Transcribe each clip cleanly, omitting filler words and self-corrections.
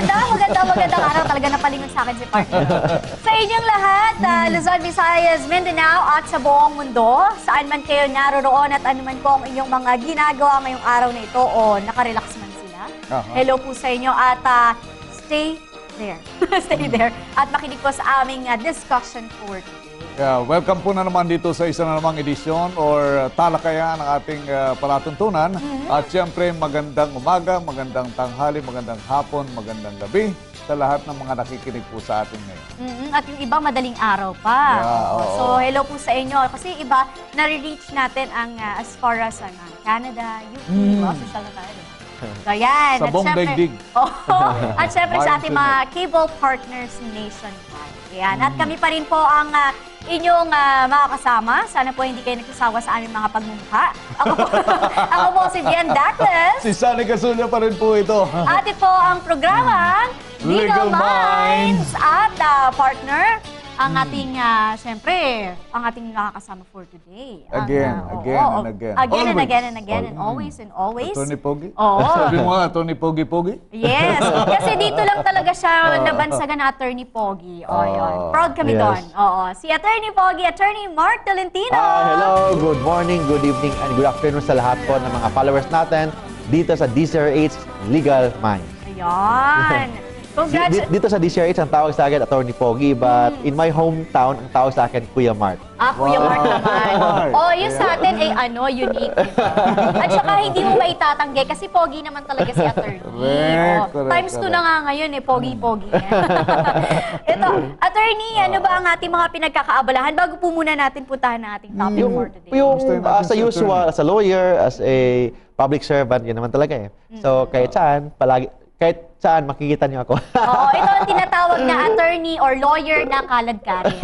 magandang araw. Talaga napalingon sa akin si partner. Sa inyong lahat, Luzon, Visayas, Mindanao at sa buong mundo, saan man kayo naroroon at anuman po ang inyong mga ginagawa ngayong araw na ito o nakarelax man sila. Hello po sa inyo at stay there. Stay there. At makinig po sa aming discussion for today. Yeah, welcome po na naman dito sa isa na namang edisyon or talakayan ng ating palatuntunan. At siyempre, magandang umaga, magandang tanghali, magandang hapon, magandang gabi sa lahat ng mga nakikinig po sa atin ngayon. At yung iba, madaling araw pa. So, hello po sa inyo. Kasi iba, nare-reach natin ang as far as Canada, UP, official na tayo. So, yan. Sa buong daigdig. At syempre sa ating mga cable partners nationwide. Yan. At kami pa rin po ang inyong mga kasama. Sana po hindi kayo nagsasawa sa aming mga pagmumukha. Ako po si Vian Dacles. Si Sunny Casulla pa rin po ito. At ito po ang programang Legal Minds. At partner, ang ating, siyempre, ang ating nakakasama for today. Again and again. Again and again and again and always and always. Attorney Pogi? Oo. Sabi mo nga, Attorney Pogi-Pogi? Yes. Kasi dito lang talaga siya nabansagan na Attorney Pogi. Yun. Proud kami doon. Si Attorney Pogi, Attorney Mark Tolentino. Hello, good morning, good evening, and good afternoon sa lahat po ng mga followers natin dito sa DCRH Legal Minds. Ayan. Dito sa DCRH, ang tawag sa akin, Attorney Pogi, but in my hometown, ang tawag sa akin, Kuya Mark. Kuya Mark naman. Yung sa atin ay unique. At saka hindi mo maitatanggi kasi Pogi naman talaga si Attorney. Times 2 na nga ngayon Pogi-Pogi. Ito, Attorney, ano ba ang ating mga pinagkakaabalahan bago po muna natin puntahan ang ating topic for today? Yung as a usual, as a lawyer, as a public servant, yun naman talaga So, kahit saan, makikita niyo ako. Ito ang tinatawag na attorney or lawyer na kaladkarin.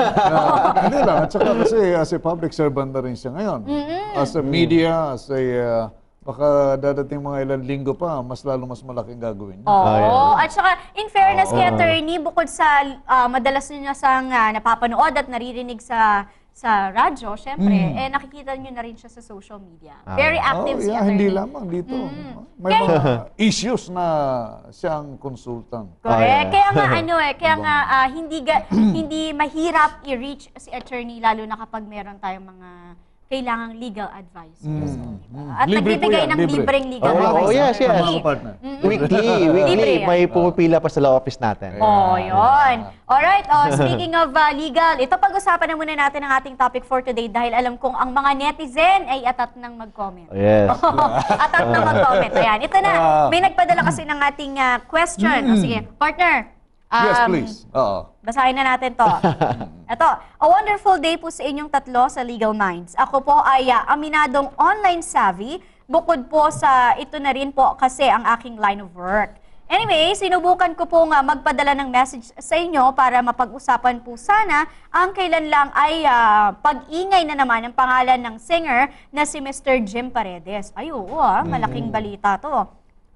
Hindi lang. At saka kasi as a public servant na rin siya ngayon. As a media, as a baka dadating mga ilang linggo pa, mas malaking gagawin. At saka in fairness kay attorney, bukod sa madalas niya sang napapanood at naririnig sa radyo, syempre, nakikita nyo na rin siya sa social media. Very active si attorney. Hindi lamang dito. May mga issues na siyang consultant. Correct. Kaya nga, hindi mahirap i-reach si attorney, lalo na kapag meron tayong mga kailangang legal advice. At nagbibigay ng libreng legal advice. Yes. Weekly, may pumipila pa sa law office natin. Yun. Alright, speaking of legal, ito pag-usapan na muna natin ang ating topic for today dahil alam kong ang mga netizen ay atat ng mag-comment. Yes. Atat ng mag-comment. Ayan, ito na. May nagpadala kasi ng ating question. Sige, partner. Yes, please. Basahin na natin to. Ito, a wonderful day po sa inyong tatlo sa Legal Minds. Ako po ay aminadong online savvy. Bukod po sa ito na rin po kasi ang aking line of work. Anyway, sinubukan ko po nga magpadala ng message sa inyo para mapag-usapan po sana ang kailan lang ay pag-ingay na naman ang pangalan ng singer na si Mr. Jim Paredes. Ay, malaking balita to.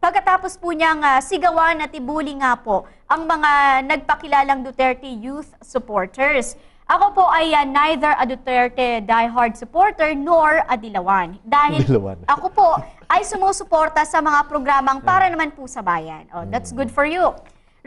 Pagkatapos po niyang sigawan at ibuli nga po ang mga nagpakilalang Duterte youth supporters. Ako po ay neither a Duterte diehard supporter nor a Dilawan. Dahil ako po ay sumusuporta sa mga programang para naman po sa bayan. That's good for you.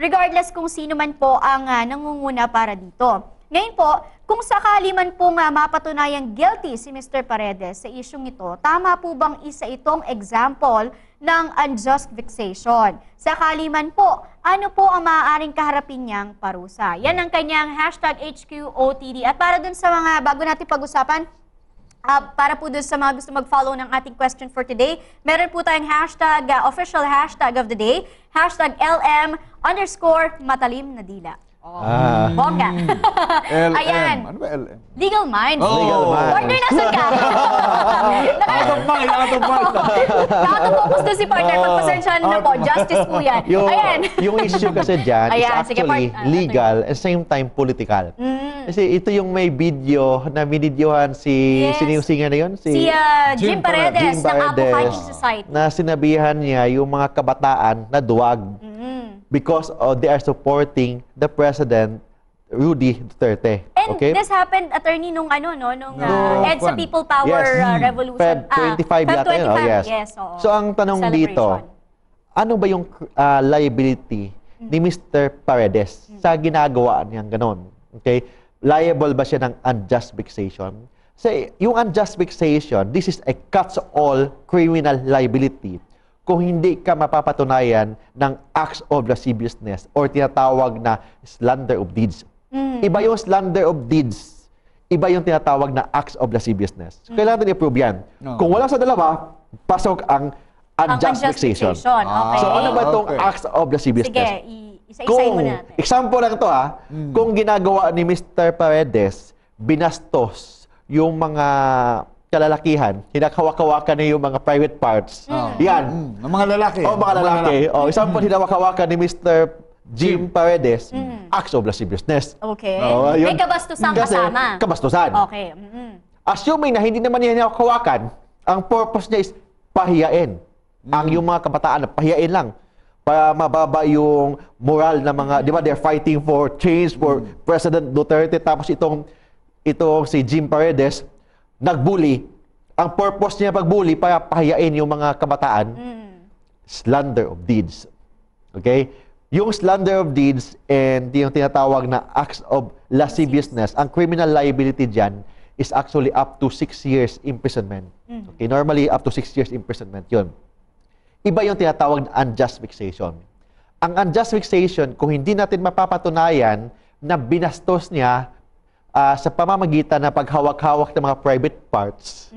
Regardless kung sino man po ang nangunguna para dito. Ngayon po, kung sakali man pong mapatunayang guilty si Mr. Paredes sa isyong ito, tama po bang isa itong example ng unjust vexation? Sakali man po, ano po ang maaaring kaharapin niyang parusa? Yan ang kanyang #HQOTD. At para dun sa mga bago natin pag-usapan, para po dun sa mga gusto mag-follow ng ating question for today, meron po tayong official hashtag of the day, #LM_matalimnadila. Bongga. Ayan. Ano ba LM? Legal Minds. Legal Minds. Partner, nasan ka? Out of mind. Nakatufocus doon si partner. Pagpasensyahan na po. Justice po yan. Ayan. Yung issue kasi dyan is actually legal at same time political. Kasi ito yung may video na binidyohan sino yung singer na yun? Si Jim Paredes ng Apo Hiking Society. Na sinabihan niya yung mga kabataan na duwag. Because they are supporting the President Rudy Duterte. And this happened, attorney, nung EDSA People Power Revolution. Feb 25 yata yun. Yes. So ang tanong dito, ano ba yung liability ni Mr. Paredes sa ginagawa niyang ganon. Okay? Liable ba siya ng unjust vexation? So, yung unjust vexation, this is a catch-all criminal liability kung hindi ka mapapatunayan ng acts of lasciviousness or tinatawag na slander of deeds. Iba yung slander of deeds. Iba yung tinatawag na acts of lasciviousness. So, kailangan natin i-prove yan. Kung wala sa dalawa, pasok ang unjust vexation. Okay. So, ano ba itong acts of lasciviousness? Sige, isa-isayin mo natin. Example lang to kung ginagawa ni Mr. Paredes, binastos yung mga kalalakihan, hinakawak-hawakan niya yung mga private parts. Yan. Ng mga lalaki. Mga lalaki. Example, hinawak-hawakan ni Mr. Jim Paredes, acts of lasciviousness. Okay. Yun. May kabastusan Kasi, kasama. kabastusan. Okay. Assuming na hindi naman niya hinawak-hawakan, ang purpose niya is pahiyain. Ang yung mga kabataan, pahiyain lang. Para mababa yung moral ng mga, di ba, they're fighting for change for President Duterte. Tapos itong si Jim Paredes, nagbully. Ang purpose niya pagbully para pahiyain yung mga kabataan. Slander of deeds. Okay? Yung slander of deeds and yung tinatawag na acts of lasciviousness, ang criminal liability dyan is actually up to 6 years imprisonment. Okay? Normally, up to 6 years imprisonment yun. Iba yung tinatawag na unjust vexation. Ang unjust vexation, kung hindi natin mapapatunayan na binastos niya sa pamamagitan ng paghawak-hawak ng mga private parts,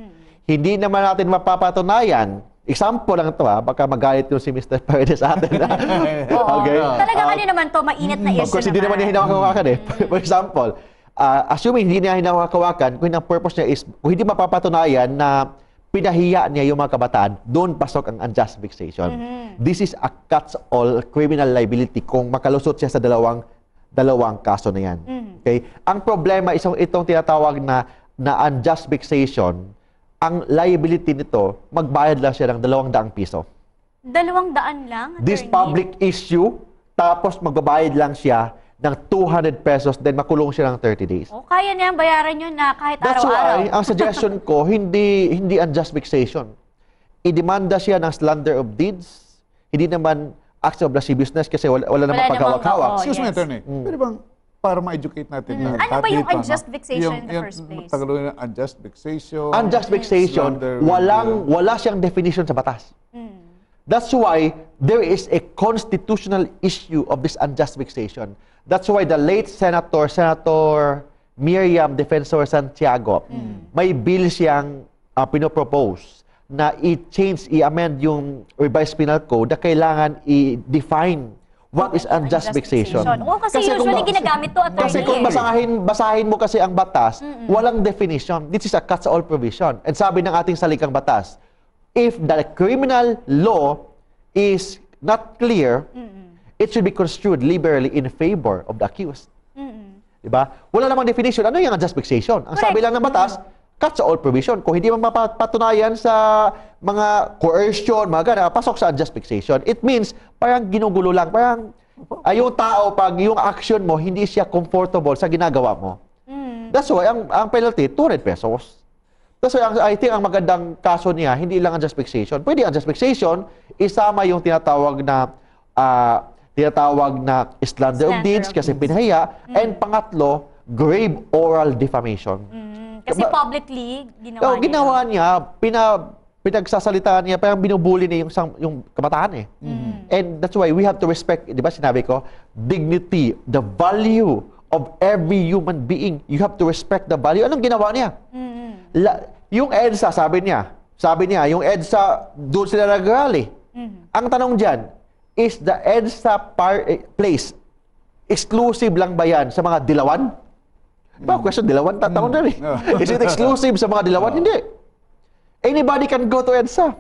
hindi naman natin mapapatunayan. Example lang ito baka magalit yung si Mr. Paredes sa atin. Okay? Talaga ano naman to, mainit na issue Of course, hindi naman niya hinawak-hawakan For example, assuming hindi niya hinawak-hawakan, kung ang purpose niya is, kung hindi mapapatunayan na pinahiya niya yung mga kabataan, doon pasok ang unjust vexation. This is a catch-all criminal liability kung makalusot siya sa dalawang kaso na yan. Okay? Ang problema is itong tinatawag na unjust vexation, ang liability nito, magbayad lang siya ng 200 piso. 200 lang? This public issue, tapos magbabayad lang siya ng 200 pesos, then makulong siya ng 30 days. Kaya niya bayaran yun na kahit That's araw-araw. why, ang suggestion ko, hindi unjust vexation. Idemanda siya ng slander of deeds, hindi naman acts of lasciviousness kasi wala namang paghawak-hawak. Excuse me, attorney. Pwede bang para ma-educate natin lahat? Ano ba yung dito, unjust vexation in the first place? Tagalogin na unjust vexation. Unjust vexation, slander, wala siyang definition sa batas. That's why there is a constitutional issue of this unjust vexation. That's why the late Senator Miriam Defensor Santiago, may bill siyang pinopropose na i-amend yung revised penal code na kailangan i-define what is unjust vexation. Kasi usually ginagamit to, attorney. Kasi kung basahin mo kasi ang batas, walang definition. This is a catch-all provision. And sabi ng ating salikang batas, if the criminal law is not clear, it should be construed liberally in favor of the accused. Diba? Wala namang definition. Ano yung unjust vexation? Ang sabi lang ng batas, catch-all provision. Kung hindi man mapatunayan sa mga coercion, mga gana, pasok sa unjust vexation. It means, parang ginugulo lang. Parang, yung tao, pag yung action mo, hindi siya comfortable sa ginagawa mo. That's why, ang penalty, 200 pesos. That's why, I think, ang magandang kaso niya, hindi lang unjust vexation. Pwede unjust vexation, isama yung tinatawag na slander of deeds, kasi pinahiya. And pangatlo, grave oral defamation. Kasi publicly, ginawa niya. Pinagsasalitaan niya, parang binubuli niya yung kabataan And that's why we have to respect, di ba sinabi ko, dignity, the value of every human being. You have to respect the value. Anong ginawa niya? Yung EDSA, sabi niya, yung EDSA, doon sila nag-rally. Ang tanong dyan, is the EDSA place exclusive lang ba yan sa mga dilawan? Question, dilawan, tatanong na Is it exclusive sa mga dilawan? Hindi. Anybody can go to EDSA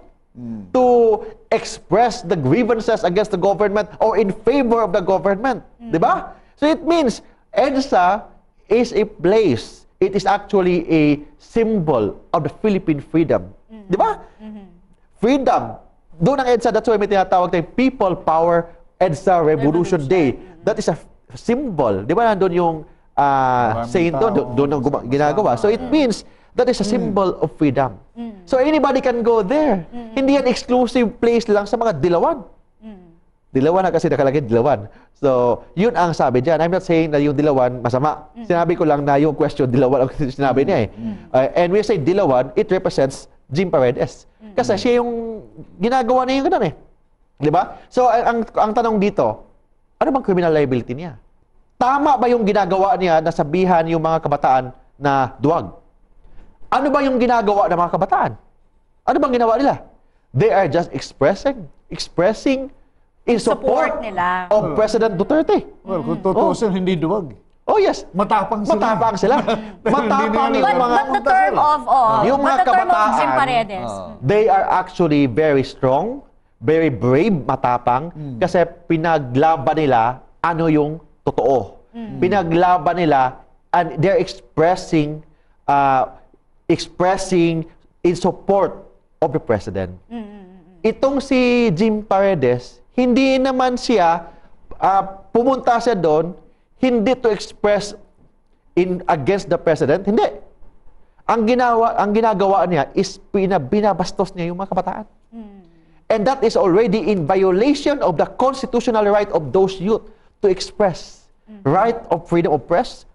to express the grievances against the government or in favor of the government. Diba? So it means EDSA is a place. It is actually a symbol of the Philippine freedom. Diba? Freedom. Doon ang EDSA, that's why may tinatawag tayong People Power EDSA Revolution Day. That is a symbol. Di ba nandun yung saying doon ang ginagawa. So it means that is a symbol of freedom. So anybody can go there. Hindi yan exclusive place lang sa mga dilawan. Dilawan na kasi nakalagay dilawan. So, yun ang sabi dyan. I'm not saying na yung dilawan masama. Sinabi ko lang na yung question, dilawan ang sinabi niya eh. And when we say dilawan, it represents Jim Paredes. Kasi siya yung ginagawa niya yung ganun eh. Di ba? So, ang tanong dito, ano bang criminal liability niya? Tama ba yung ginagawa niya na sabihan yung mga kabataan na duwag? Ano ba yung ginagawa ng mga kabataan? Ano bang ginawa nila? They are just expressing in support nila of President Duterte. Well, kung tutusin, hindi duwag. Oh yes. Matapang sila. Matapang sila. Matapang Hindi yung nila mga... But the term of, Yung mga but the term of kabataan, Jim Paredes. They are actually very strong, very brave, matapang, kasi pinaglaban nila ano yung totoo. Pinaglaban nila, and they're expressing in support of the president. Itong si Jim Paredes, hindi naman siya, pumunta siya doon, hindi to express against the president, hindi. Ang ginagawa niya is binabastos niya yung mga kabataan. And that is already in violation of the constitutional right of those youth to express. Right of freedom of press,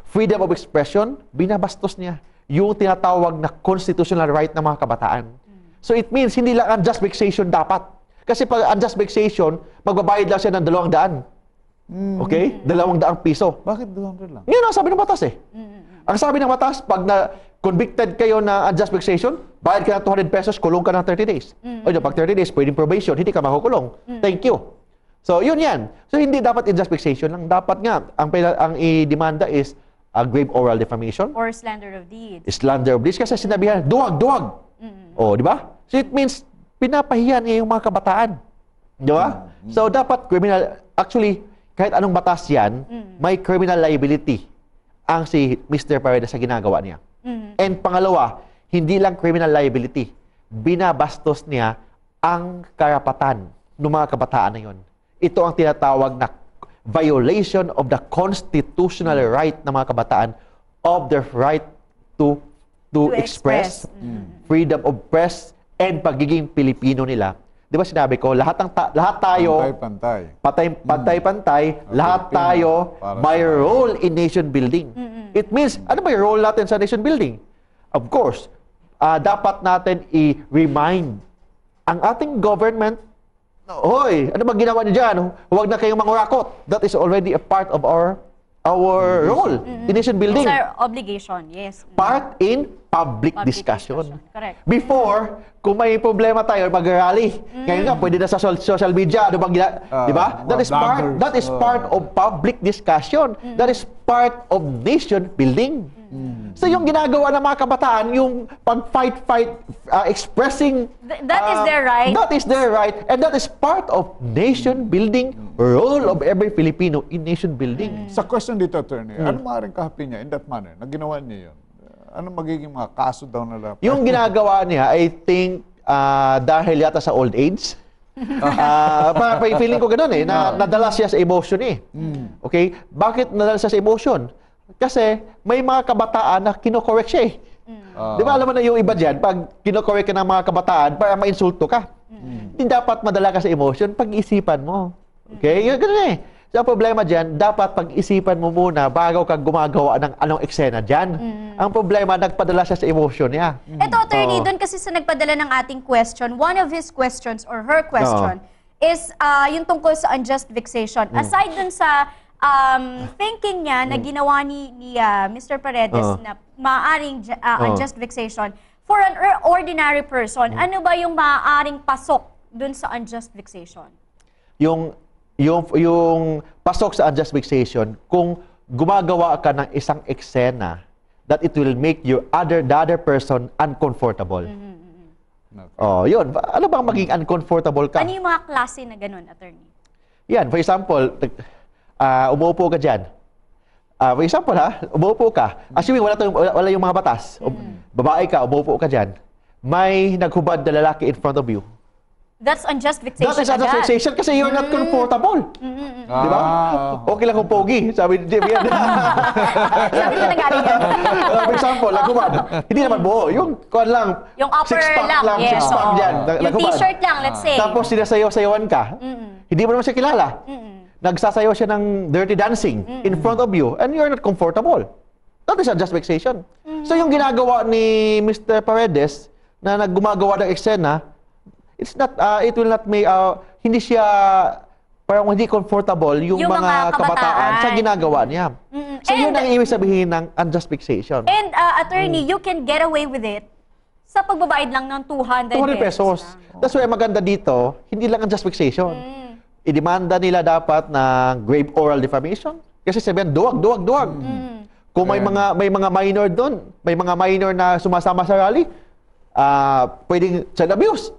freedom of expression, binabastos niya yung tinatawag na constitutional right ng mga kabataan. So it means hindi lang unjust vexation dapat. Kasi pag unjust vexation, magbabayad lang siya ng 200. Okay? 200 piso. Bakit 200 lang? Yun ang sabi ng batas eh. Ang sabi ng batas, pag convicted kayo na unjust vexation, bayad ka ng 200 pesos, kulong ka ng 30 days. O yun, pag 30 days, pwedeng probation, hindi ka makukulong. Thank you. So, yun yan. So, hindi dapat unjust vexation lang. Dapat nga, ang i-demanda is grave oral defamation. Or slander of deeds. Slander of deeds. Kasi sinabihan, duwag. O, di ba? So, it means, pinapahiyan niya yung mga kabataan. Di ba? So, dapat criminal, actually, kahit anong batas yan, may criminal liability ang si Mr. Paredes sa ginagawa niya. And pangalawa, hindi lang criminal liability, binabastos niya ang karapatan ng mga kabataan na yun. Ito ang tinatawag na violation of the constitutional right ng mga kabataan of their right to express, freedom of press, and pagiging Pilipino nila. Di ba sinabi ko, lahat tayo, pantay-pantay, lahat tayo may role in nation building. It means, ano ba yung role natin sa nation building? Of course, dapat natin i-remind ang ating government, hoy, ano ba ginawa niyo dyan? Huwag na kayong mangurakot. That is already a part of our role in nation building. It's our obligation, yes. Part in public discussion. Correct. Before, kung may problema tayo, mag-rally. Ngayon nga, pwede na sa social media. Ano bang di ba? That is part of public discussion. That is part of nation building. So yung ginagawa ng mga kabataan, yung pag-fight, expressing... That is their right. That is their right. And that is part of nation building, role of every Filipino in nation building. Sa question dito, attorney, ano maaaring kahapi niya in that manner na ginawa niya yun? Ano magiging mga kaso daw na dapat? Yung ginagawa niya, I think, dahil yata sa old age, feeling ko ganun eh, nadala siya sa emotion eh. Okay? Bakit nadala siya sa emotion? Kasi may mga kabataan na kinokorek siya eh. Di ba alam mo na yung iba dyan, pag kinokorek ka ng mga kabataan, para ma-insulto ka. Hindi dapat madala ka sa emotion, pag-isipan mo. Okay? Yung ganun eh. So, ang problema dyan, dapat pag-isipan mo muna bago ka gumagawa ng anong eksena dyan. Ang problema, nagpadala siya sa emotion niya. Ito, attorney, doon kasi sa nagpadala ng ating question, one of his questions or her question is yung tungkol sa unjust vexation. Aside dun sa thinking niya na ginawa ni Mr. Paredes na maaaring unjust vexation, for an ordinary person, ano ba yung maaaring pasok dun sa unjust vexation? Yung pasok sa unjust vexation, kung gumagawa ka ng isang eksena that it will make the other person uncomfortable. Oh, yun. Ano bang maging uncomfortable ka? Ano yung mga klase na ganun, attorney? Yan, for example, umuupo ka dyan. For example umuupo ka. Assuming wala yung mga batas. Babae ka, umuupo ka dyan. May naghubad na lalaki in front of you. That's unjust vexation That is unjust agad. vexation kasi you're not comfortable. Di ba? Okay lang kung pogi, sabi ni Jimmy. Sabi ko na galing yan. For example, laguman. Hindi naman buo. Yung kuwan lang. Yung upper six-pack lang, yes, six-pack oo. dyan. Yung laguman. t-shirt lang, let's say. Tapos sinasayaw-sayawan ka. Hindi mo naman siya kilala. Nagsasayaw siya ng dirty dancing in front of you and you're not comfortable. That is unjust vexation. So yung ginagawa ni Mr. Paredes na naggumagawa ng eksena, it's not, it will not make, hindi siya, parang hindi comfortable yung mga kabataan sa ginagawa niya. So yun ang ibig sabihin ng unjust vexation. And attorney, you can get away with it sa pagbabayad lang ng 200 200 pesos. That's why maganda dito, hindi lang unjust vexation. Idemanda nila dapat ng grave oral defamation. Kasi sabihan, duwag. Kung may mga minor doon, may mga minor na sumasama sa rally, pwedeng child abuse,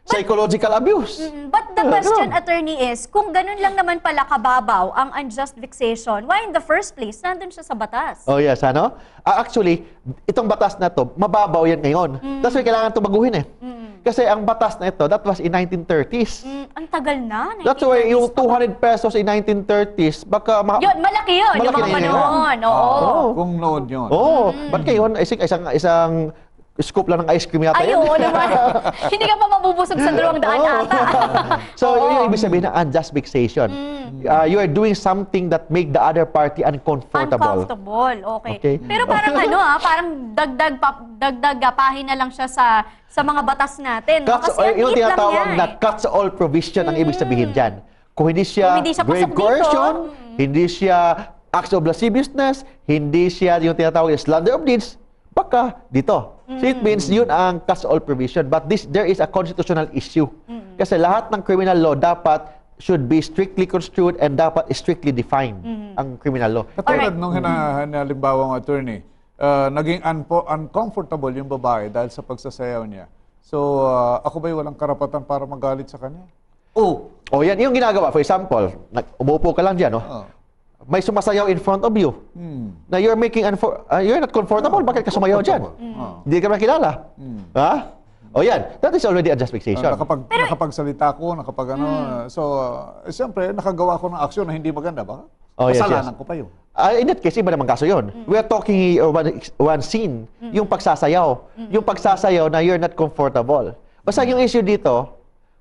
psychological abuse. But the question, attorney, is, kung ganun lang naman pala kababaw ang unjust vexation, why in the first place, nandun siya sa batas? Oh yes, ano? Actually, itong batas na to, mababaw yan ngayon. That's why kailangan ito baguhin eh. Kasi ang batas na ito, that was in 1930s. Ang tagal na. That's why 1930s yung pa ba? 200 pesos in 1930s, baka... Yun, malaki yun. Yung Malaki mga na yun. panahon. Oo. Kung noon yun. Oo. Ba't kayo, isang scoop lang ng ice cream yata Ay, yan? oo naman. Hindi ka pa mabubusog sa 200 ata. So, Oo. yun yung ibig sabihin ng unjust vexation. You are doing something that make the other party uncomfortable. Uncomfortable. Okay. Okay. Pero parang parang dagdag pahina lang siya sa mga batas natin. No? Cuts, Kasi ang yung liit lang tinatawag niya na eh. cuts all provision ang ibig sabihin dyan. Kung hindi siya, Kung hindi siya grave pasok dito, coercion, hindi siya acts of lasciviousness, hindi siya yung tinatawag na slander of deeds, baka dito. So it means yun ang cuts all provision. But there is a constitutional issue. Kasi lahat ng criminal law dapat should be strictly construed and dapat strictly defined ang criminal law. Katulad nung hinalimbawang attorney, naging uncomfortable yung babae dahil sa pagsasayaw niya. So, ako ba'y walang karapatan para magalit sa kanya? O yan, yung ginagawa. For example, umupo ka lang dyan, no? May sumasayaw in front of you. Na you're you're not comfortable. Bakit ka sumayaw dyan? Hindi ka makilala. Ha? O yan, that is already unjust vexation. Nakapagsalita ko, siyempre, nakagawa ko ng aksyon na hindi maganda. Baka Yes. kasalanan ko pa yun. In that case, iba naman kaso yun. We are talking one scene, yung pagsasayaw. Yung pagsasayaw na you're not comfortable. Basta yung issue dito,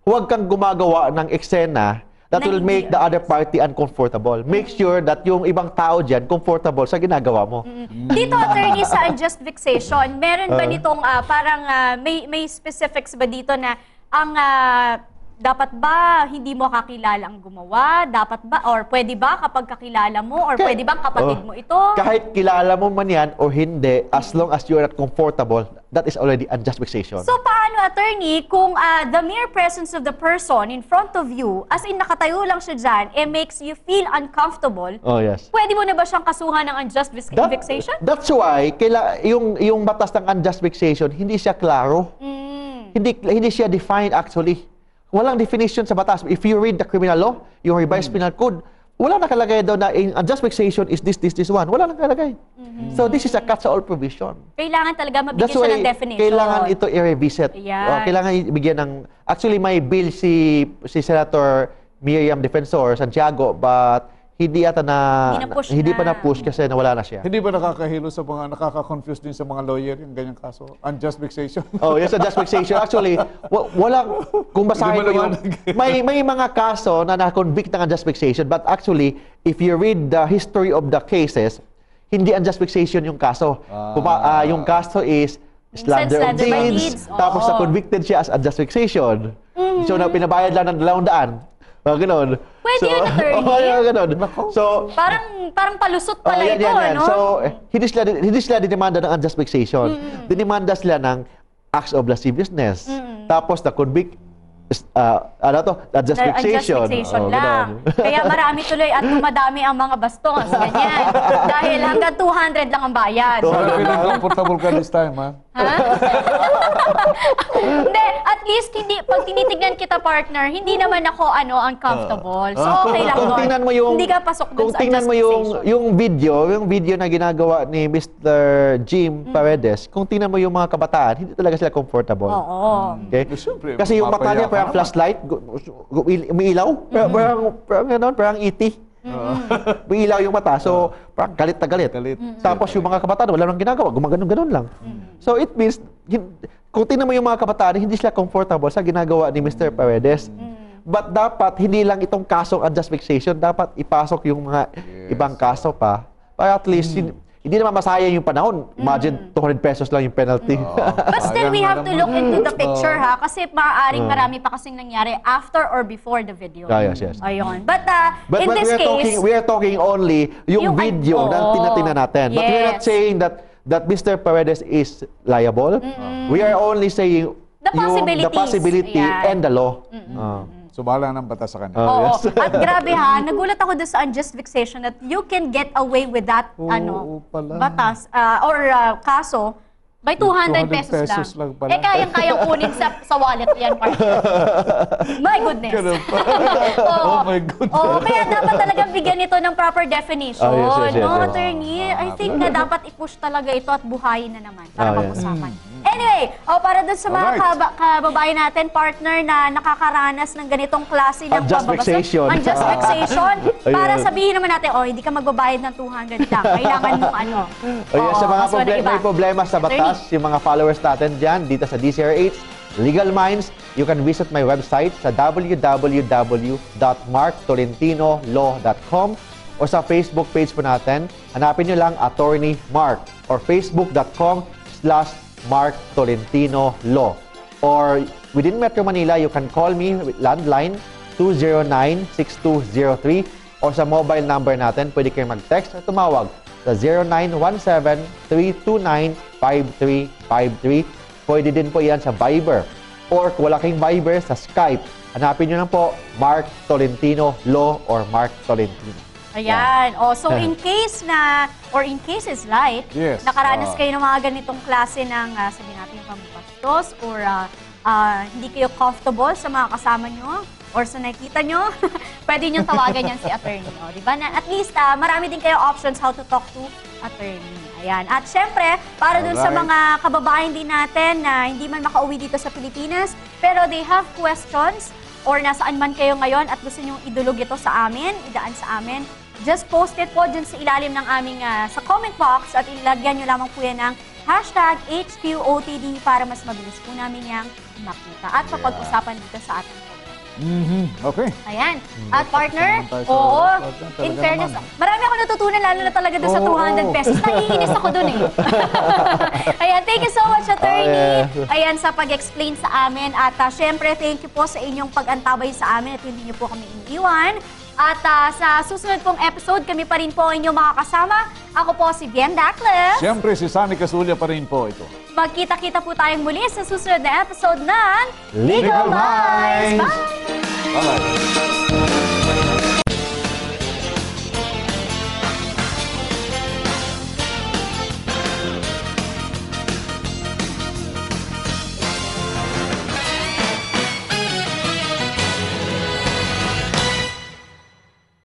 huwag kang gumagawa ng eksena that Na will hindi make the other party uncomfortable. Make sure that yung ibang tao dyan comfortable sa ginagawa mo. Dito, attorney, sa unjust vexation, meron ba nitong may specifics ba dito na ang dapat ba hindi mo kakilala ang gumawa? Dapat ba, or pwede ba kapag kakilala mo? Or pwede bang kapatid mo ito? Kahit kilala mo man yan o hindi, as long as you're not comfortable, that is already unjust vexation. So, paano, attorney, kung the mere presence of the person in front of you, as in nakatayo lang siya dyan, makes you feel uncomfortable, Oh, yes. pwede mo na ba siyang kasuhan ng unjust vexation? That's why, yung batas ng unjust vexation, hindi siya klaro. Hindi siya defined actually. Walang definition sa batas. If you read the criminal law, yung revised penal code, wala nakalagay daw na unjust vexation is this one. Wala nakalagay. So this is a catch-all provision. Kailangan talaga mabigyan That's siya why ng definition. kailangan ito i-revisit. Ayan. Kailangan ibigyan ng... Actually, may bill si Senator Miriam Defensor Santiago, but hindi ata hindi pa na-push kasi nawala na siya. Hindi ba nakakahilo sa mga, nakaka-confuse din sa mga lawyer yung ganyang kaso? Unjust vexation? Oh, yes, unjust vexation. Actually, kung basahin mo yung, may mga kaso na na-convict ng unjust vexation, but actually, if you read the history of the cases, hindi unjust vexation yung kaso. Yung kaso is slander of Slander by deeds, deeds. tapos Oo. na-convicted siya as unjust vexation. So, pinabayad lang ng 200. Ganun. Pwede yun, attorney. Ganun. So, Parang palusot pala ito, yan. ano? So, hindi sila dinimanda ng unjust vexation. Dinimanda sila ng acts of lasciviousness. Tapos, na-convict, unjust vexation. Lang. Kaya marami tuloy at dumadami ang mga bastos. Ganyan. Dahil hanggang 200 lang ang bayad. So, feeling comfortable ka this time, ha? Ha? Hindi, at least hindi pag tinitignan kita partner, hindi naman ako uncomfortable. So okay lang Kung doon. tingnan mo yung Hindi ka pasok kung dun sa tingnan mo justification. yung video na ginagawa ni Mr. Jim Paredes, kung tingnan mo yung mga kabataan, hindi talaga sila comfortable. Oo. Okay? Siyempre, Kasi yung mata niya mapapaya ka parang naman. flashlight, umiilaw, parang ET. May ilaw yung mata, so parang galit na galit. Galit. Tapos yung mga kabataan, wala nang ginagawa, gumaganon-ganon lang. So it means, kung tingnan mo yung mga kabataan, hindi sila comfortable sa ginagawa ni Mr. Paredes. But dapat, hindi lang itong kasong unjust vexation, dapat ipasok yung mga ibang kaso pa. Para at least, hindi naman masayang yung panahon. Imagine, 200 pesos lang yung penalty. But still, we have to look into the picture, Oh. ha? Kasi maaaring marami pa kasing nangyari after or before the video. Yes. Ayun. But, But in this case, we are talking only yung video na oo. tinatingnan natin. But we're not Yes. saying that Mr. Paredes is liable. We are only saying The the possibilities. possibility Ayan. and the law. So, bahala ng batas sa kanya. oo. yes. At grabe ha, nagulat ako doon sa unjust vexation that you can get away with that Oo pala. batas or kaso by 200 pesos lang. lang pala. Kayang-kayang kunin sa wallet yan, partner. My goodness. Ganun pa. Oh my goodness. Oo, kaya dapat talagang bigyan ito ng proper definition. Yes. No, attorney? I think na dapat i-push talaga ito at buhayin na naman para Yes. pag-usapan. Anyway, para dun sa mga Alright. kababayan natin, partner na nakakaranas ng ganitong klase ng Unjust vexation. unjust vexation, para Ayun. sabihin naman natin, hindi ka magbabayad ng 200 lang. Kailangan mong Sa mga kaso na iba. may problema sa batas, yung mga followers natin dyan, dito sa DCRH, Legal Minds, you can visit my website sa www.marktolentinolow.com o sa Facebook page po natin, hanapin nyo lang Attorney Mark or facebook.com/Mark Tolentino Law. Or within Metro Manila, you can call me with landline 209-6203 or sa mobile number natin, pwede kayo mag-text at tumawag sa 0917-329-5353. Pwede din po yan sa Viber. Or kung wala kayong Viber, sa Skype. Hanapin nyo lang po Mark Tolentino Law or Mark Tolentino. Ayan. So in case is like, Yes. nakaranas kayo ng mga ganitong klase ng, sabihin natin yung pambastos or hindi kayo comfortable sa mga kasama nyo or sa nakita nyo, pwede nyo tawagan yan si attorney. O, diba? Na, at least, marami din kayo options how to talk to attorney. Ayan. At syempre, para dun sa Alright. mga kababayan din natin na hindi man makauwi dito sa Pilipinas, pero they have questions or nasaan man kayo ngayon at gusto nyong idulog ito sa amin, idaan sa amin, just post it po dyan sa ilalim ng aming sa comment box at ilagyan nyo lamang po yan ng #HQOTD para mas mabilis po namin yung makita at mapag-usapan dito sa ating program. Okay. Ayan. At partner, naman tayo sa oo, talaga in fairness, naman. marami ako natutunan lalo na talaga doon sa Oo, 200 pesos. Naiinis ako doon eh. Ayan, thank you so much, attorney. Ayan, sa pag-explain sa amin. At syempre, thank you po sa inyong pag-antabay sa amin at hindi niyo po kami iniiwan. At sa susunod pong episode, kami pa rin po ang inyong makakasama. Ako po si Bien Dacles. Siyempre, si Sunny Casulla pa rin po ito. Magkita-kita po tayong muli sa susunod na episode ng Legal Minds! Minds! Bye! Bye-bye.